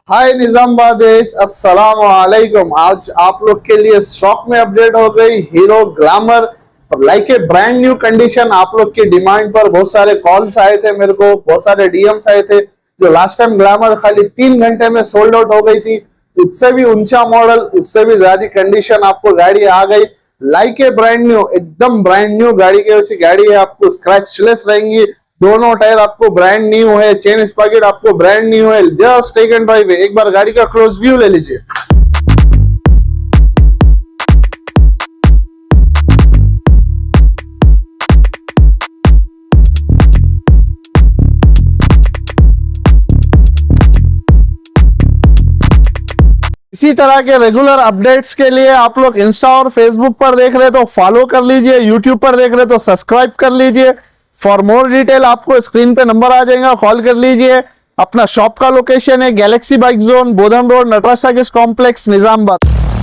हाय निजामबादेश, अस्सलाम वालेकुम। आज आप लोग के लिए स्टॉक में अपडेट हो गई hero glamour like a brand new condition. आप लोग की डिमांड पर बहुत सारे कॉल्स आए थे, मेरे को बहुत सारे डीएम्स आए थे। जो लास्ट टाइम ग्लैमर खाली 3 घंटे में सोल्ड आउट हो गई थी, उससे भी ऊंचा मॉडल, उससे भी ज्यादा कंडीशन आपको गाड़ी आ गई लाइक ए ब्रांड न्यू, एकदम ब्रांड न्यू गाड़ी की वैसी गाड़ी है। आपको स्क्रैचलेस रहेंगी, दोनों टायर आपको ब्रांड न्यू है, चेन स्पॉकेट आपको ब्रांड न्यू है। जस्ट टेक एंड ड्राइव है। एक बार गाड़ी का क्लोज व्यू ले लीजिए। इसी तरह के रेगुलर अपडेट्स के लिए आप लोग इंस्टा और फेसबुक पर देख रहे तो फॉलो कर लीजिए, यूट्यूब पर देख रहे तो सब्सक्राइब कर लीजिए। फॉर मोर डिटेल आपको स्क्रीन पे नंबर आ जाएगा, कॉल कर लीजिए। अपना शॉप का लोकेशन है Galaxy Bike Zone, Bodhan road, Natraj talkies complex, Nizamabad.